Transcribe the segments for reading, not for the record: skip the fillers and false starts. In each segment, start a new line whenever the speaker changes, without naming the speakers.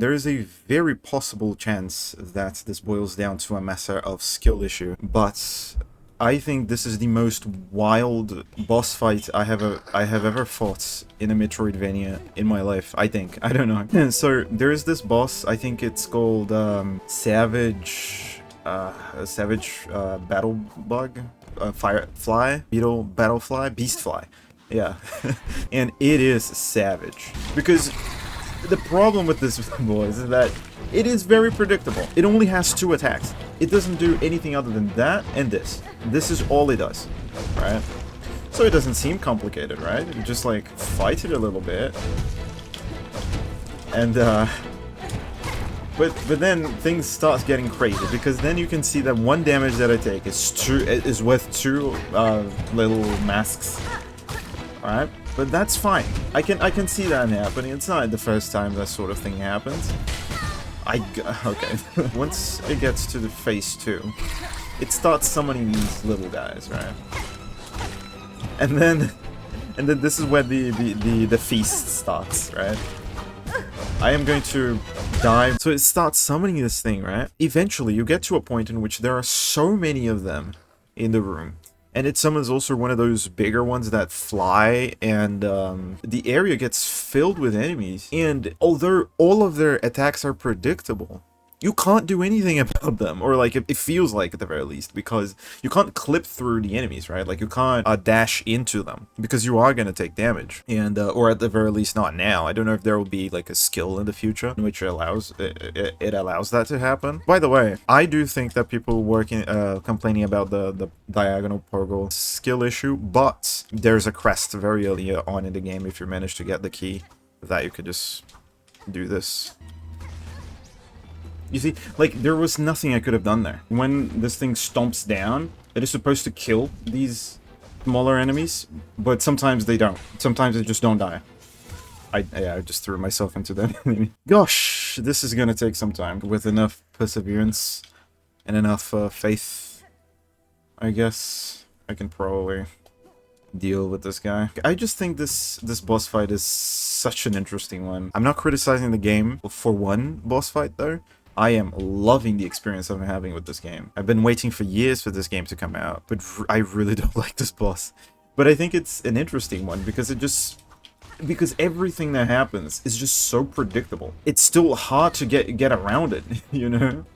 There is a very possible chance that this boils down to a matter of skill issue, but I think this is the most wild boss fight I have ever fought in a Metroidvania in my life. I think. I don't know. So there is this boss. I think it's called Savage Battle Bug, Firefly, Beetle Battlefly, Beastfly. Yeah, and it is savage because the problem with this, boys, is that it is very predictable. It only has 2 attacks. It doesn't do anything other than that and this. This is all it does, right? So it doesn't seem complicated, right? You just like fight it a little bit, and but then things start getting crazy because then you can see that 1 damage that I take is worth 2 little masks. Alright, but that's fine. I can see that happening. It's not the first time that sort of thing happens. Okay. Once it gets to the phase 2, it starts summoning these little guys, right? And then this is where the feast starts, right? I am going to die. So it starts summoning this thing, right? Eventually, you get to a point in which there are so many of them in the room. And it summons also one of those bigger ones that fly, and the area gets filled with enemies. And although all of their attacks are predictable, you can't do anything about them, or like it feels like at the very least, because you can't clip through the enemies, right? Like you can't dash into them because you are gonna take damage, and or at the very least not now. I don't know if there will be like a skill in the future in which it allows that to happen. By the way, I do think that people working complaining about the diagonal pogo skill issue, but there's a crest very early on in the game if you manage to get the key that you could just do this. You see, like, there was nothing I could have done there. When this thing stomps down, it is supposed to kill these smaller enemies, but sometimes they don't. Sometimes they just don't die. I just threw myself into that enemy. Gosh, this is gonna take some time. With enough perseverance and enough faith, I guess I can probably deal with this guy. I just think this boss fight is such an interesting one. I'm not criticizing the game for one boss fight, though. I am loving the experience I'm having with this game. I've been waiting for years for this game to come out, but I really don't like this boss. But I think it's an interesting one because because everything that happens is just so predictable. It's still hard to get around it, you know?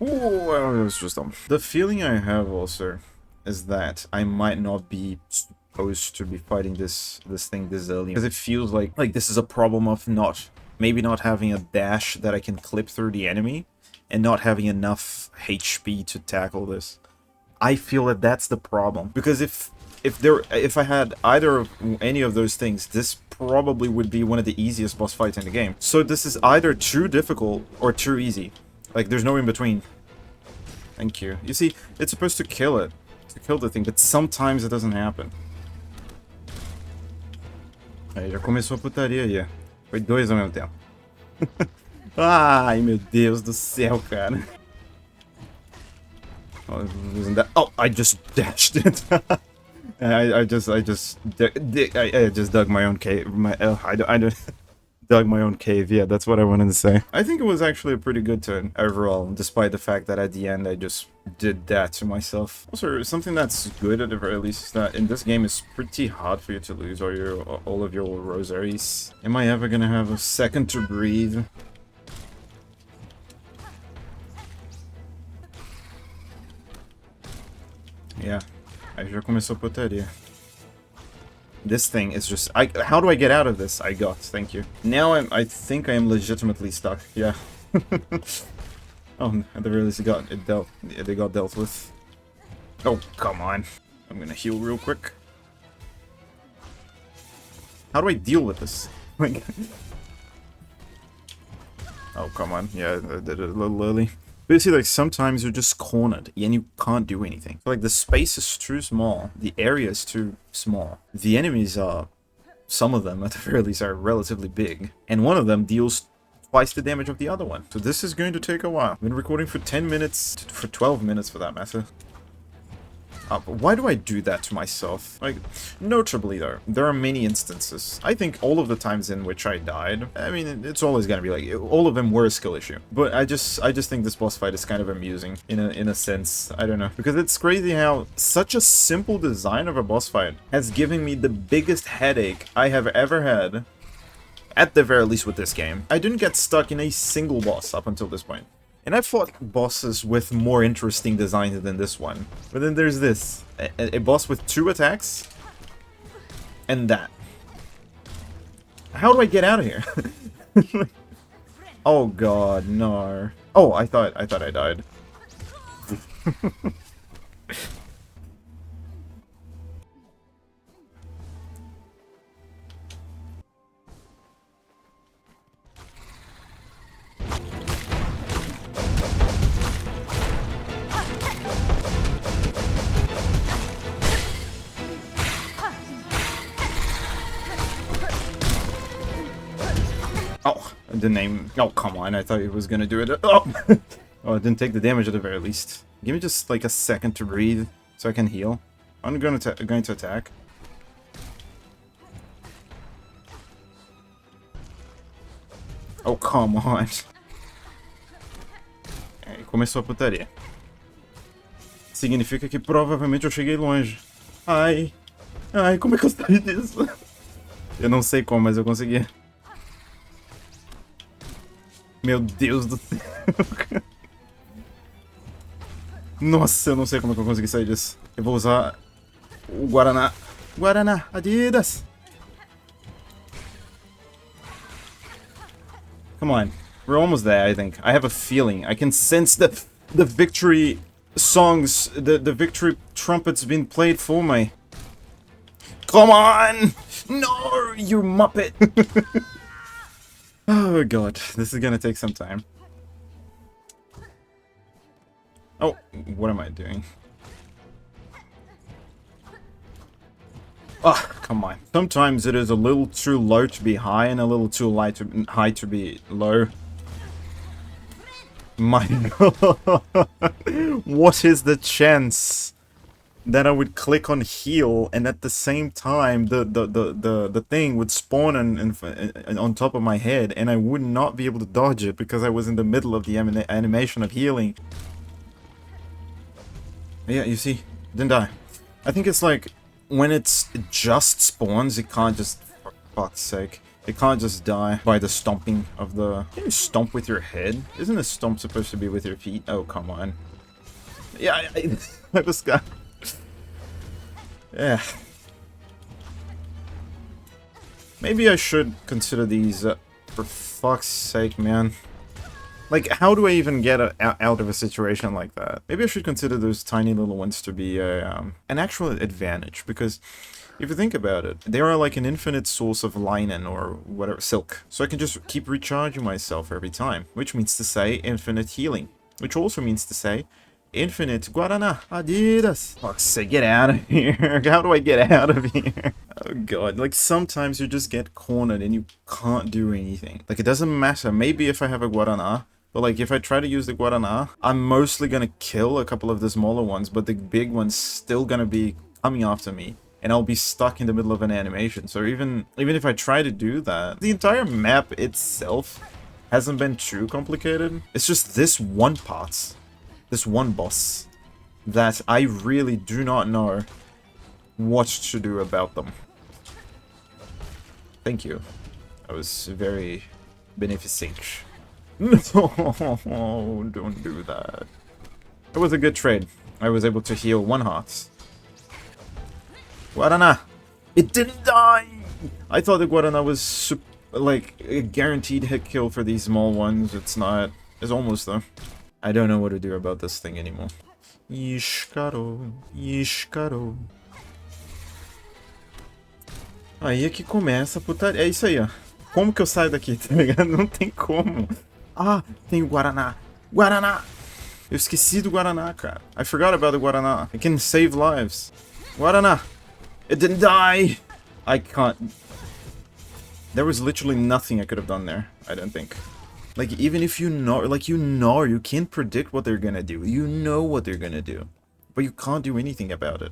Oh, it was just dumb. The feeling I have also is that I might not be supposed to be fighting this thing this early, because it feels like this is a problem of maybe not having a dash that I can clip through the enemy, and not having enough HP to tackle this. I feel that that's the problem, because if I had either of any of those things, this probably would be one of the easiest boss fights in the game. So this is either too difficult or too easy. Like, there's no in between. Thank you. You see, it's supposed to kill it, to kill the thing, but sometimes it doesn't happen. Aí já começou a putaria aí. Foi 2 ao mesmo tempo. Ai, meu Deus do céu, cara. Oh, I just dashed it. I just dug my own cave. Dug my own cave. Yeah, that's what I wanted to say. I think it was actually a pretty good turn overall, despite the fact that at the end I just did that to myself. Also, something that's good at the very least is that in this game it's pretty hard for you to lose all of your rosaries. Am I ever gonna have a second to breathe? Yeah, aí já começou a putaria. This thing is just... how do I get out of this? I got, thank you. Now I think I am legitimately stuck, yeah. Oh, at the very least they got dealt with. Oh, come on. I'm gonna heal real quick. How do I deal with this? Like... oh, come on. Yeah, I did it a little early. But you see, like, sometimes you're just cornered and you can't do anything. Like, the space is too small. The area is too small. The enemies are... some of them, at the very least, are relatively big. And one of them deals twice the damage of the other one. So this is going to take a while. I've been recording for 10 minutes, for 12 minutes for that matter. But why do I do that to myself? Like, notably though, there are many instances. I think all of the times in which I died, I mean, it's always gonna be like, all of them were a skill issue. But I just think this boss fight is kind of amusing in a sense. I don't know. Because it's crazy how such a simple design of a boss fight has given me the biggest headache I have ever had, at the very least with this game. I didn't get stuck in a single boss up until this point. And I've fought bosses with more interesting designs than this one. But then there's this. A boss with 2 attacks. And that. How do I get out of here? Oh god, no. Oh, I thought I died. Oh, the name. Oh, come on. I thought it was gonna do it. Oh, oh, it didn't take the damage at the very least. Give me just like a second to breathe so I can heal. I'm going to attack. Oh, come on. É, começou a putaria. Significa que provavelmente eu cheguei longe. Ai. Ai, como é que eu saí disso? Eu não sei como, mas eu consegui. Meu Deus do céu. Nossa, eu não sei como é que eu consegui sair disso. Eu vou usar o Guaraná. Guaraná, Adidas! Come on. We're almost there, I think. I have a feeling. I can sense the victory songs, the victory trumpets being played for me. Come on! No, you muppet! Oh god, this is gonna take some time. Oh, what am I doing? Oh, come on. Sometimes it is a little too low to be high and a little too high to be low. My god. What is the chance that I would click on heal and at the same time the thing would spawn on top of my head and I would not be able to dodge it because I was in the middle of the animation of healing. Yeah, you see? Didn't die. I think it's like when it's just spawns, it can't just, for fuck's sake, it can't just die by the stomping of the... Can you stomp with your head? Isn't a stomp supposed to be with your feet? Oh, come on. Yeah, I just got... Yeah. Maybe I should consider these, for fuck's sake, man. Like, how do I even get out of a situation like that? Maybe I should consider those tiny little ones to be an actual advantage, because if you think about it, they are like an infinite source of linen or whatever, silk. So I can just keep recharging myself every time, which means to say infinite healing, which also means to say infinite Guaraná, Adidas. Fuck's sake, get out of here. How do I get out of here? Oh god, like sometimes you just get cornered and you can't do anything. Like it doesn't matter, maybe if I have a Guaraná, but like if I try to use the Guaraná, I'm mostly gonna kill a couple of the smaller ones, but the big one's still gonna be coming after me. And I'll be stuck in the middle of an animation. So even if I try to do that, the entire map itself hasn't been too complicated. It's just this one part, this one boss, that I really do not know what to do about them. Thank you. That was very beneficent. No, don't do that. It was a good trade. I was able to heal 1 heart. Guaraná! It didn't die! I thought the Guaraná was like a guaranteed hit kill for these small ones. It's not. It's almost though. I don't know what to do about this thing anymore. Ishkaro, Ishkaro. Aí é que começa a putaria. É isso aí, ó. Como que eu saio daqui, tá ligado? Não tem como. Ah, tem o Guaraná. Guaraná! Eu esqueci do Guaraná, cara. I forgot about the Guaraná. It can save lives. Guaraná! It didn't die! I can't... There was literally nothing I could have done there, I don't think. Like, even if you know, like, you can't predict what they're gonna do. You know what they're gonna do. but you can't do anything about it.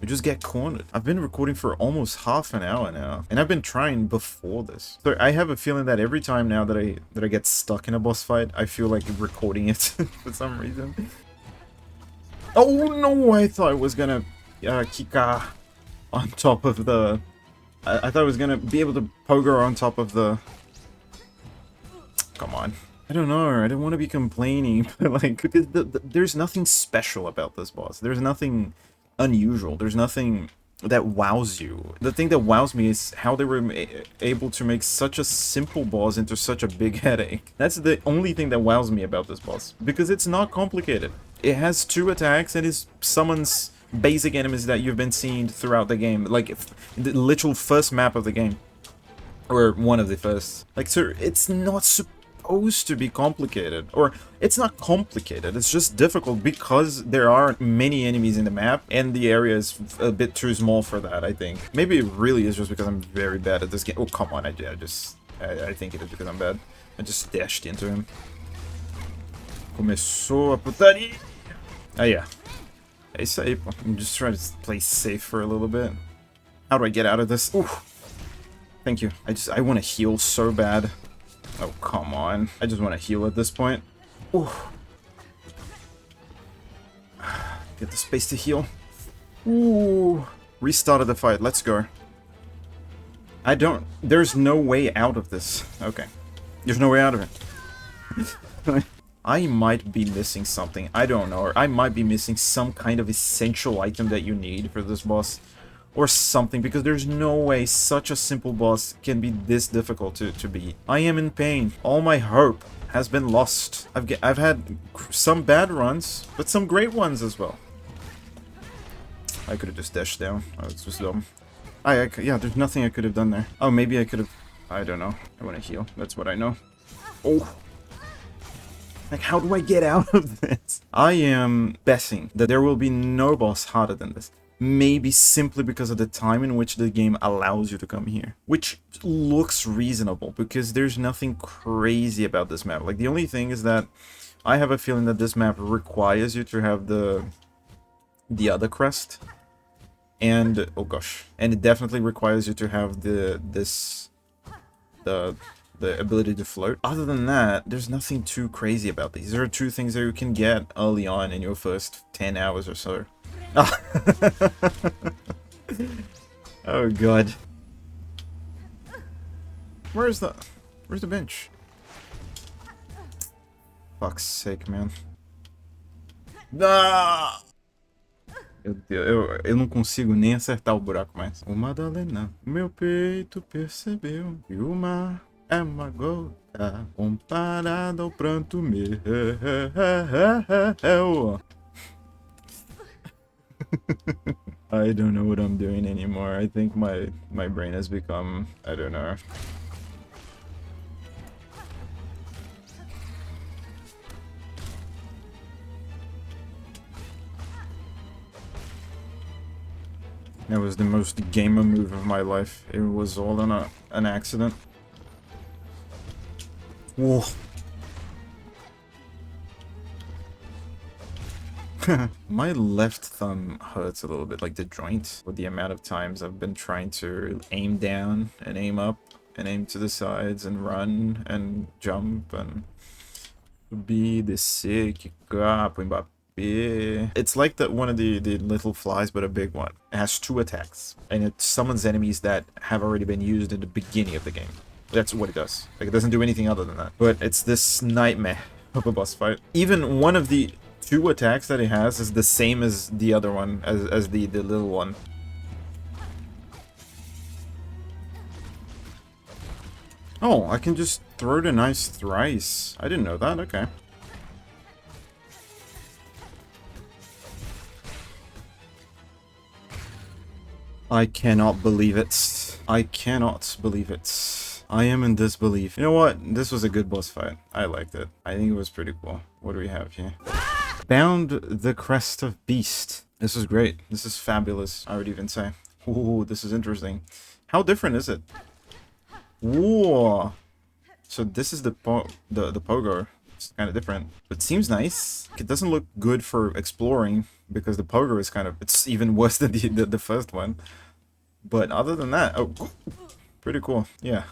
You just get cornered. I've been recording for almost half an hour now, and I've been trying before this. So I have a feeling that every time now that I get stuck in a boss fight, I feel like recording it for some reason. Oh no! I thought I was gonna Kika on top of the. I thought I was gonna be able to pogo on top of the. Come on. I don't know. I don't want to be complaining, but like, because there's nothing special about this boss. There's nothing unusual. There's nothing that wows you. The thing that wows me is how they were able to make such a simple boss into such a big headache. That's the only thing that wows me about this boss, because it's not complicated. It has 2 attacks and it summons basic enemies that you've been seeing throughout the game, like the literal first map of the game, or one of the first. Like, so it's not supposed to be complicated, or it's not complicated, it's just difficult because there are many enemies in the map and the area is a bit too small for that. I think maybe it really is just because I'm very bad at this game. Oh come on, I think it is because I'm bad. I just dashed into him. Começou a putaria. Oh yeah, I'm just trying to play safe for a little bit. How do I get out of this? Ooh, thank you. I want to heal so bad. Oh, come on. I just want to heal at this point. Ooh. Get the space to heal. Ooh. Restarted the fight. Let's go. There's no way out of this. Okay. There's no way out of it. I might be missing something. I don't know. Or I might be missing some kind of essential item that you need for this boss. Or something, because there's no way such a simple boss can be this difficult to beat. I am in pain. All my hope has been lost. I've had some bad runs, but some great ones as well. I could have just dashed down. Oh, it's just dumb. Yeah, there's nothing I could have done there. Oh, maybe I could have. I don't know. I want to heal. That's what I know. Oh. Like, how do I get out of this? I am betting that there will be no boss harder than this. Maybe simply because of the time in which the game allows you to come here. Which looks reasonable, because there's nothing crazy about this map. Like, the only thing is that I have a feeling that this map requires you to have the other crest. And, oh gosh. And it definitely requires you to have the ability to float. Other than that, there's nothing too crazy about these. There are 2 things that you can get early on in your first 10 hours or so. Oh god. Where's the bench? Fuck's sake, man. Ah! Eu não consigo nem acertar o buraco mais. O Madalena, meu peito percebeu que o mar é uma gota comparada ao pranto meu. I don't know what I'm doing anymore. I think my brain has become, I don't know. That was the most gamer move of my life. It was all an accident. Whoa. My left thumb hurts a little bit, like the joint, with the amount of times I've been trying to aim down and aim up and aim to the sides and run and jump and be the sick Mbappe. It's like one of the little flies, but a big one. It has 2 attacks, and it summons enemies that have already been used in the beginning of the game. That's what it does. Like, it doesn't do anything other than that. But it's this nightmare of a boss fight. Even one of the 2 attacks that it has is the same as the other one, as the little one. Oh, I can just throw the knives thrice. I didn't know that. Okay. I cannot believe it. I cannot believe it. I am in disbelief. You know what? This was a good boss fight. I liked it. I think it was pretty cool. What do we have here? Bound the Crest of Beast. This is great. This is fabulous, I would even say. Ooh, this is interesting. How different is it? Whoa. So this is the pogo. It's kind of different, but seems nice. It doesn't look good for exploring because the pogo is kind of, it's even worse than the first one. But other than that, oh, pretty cool. Yeah,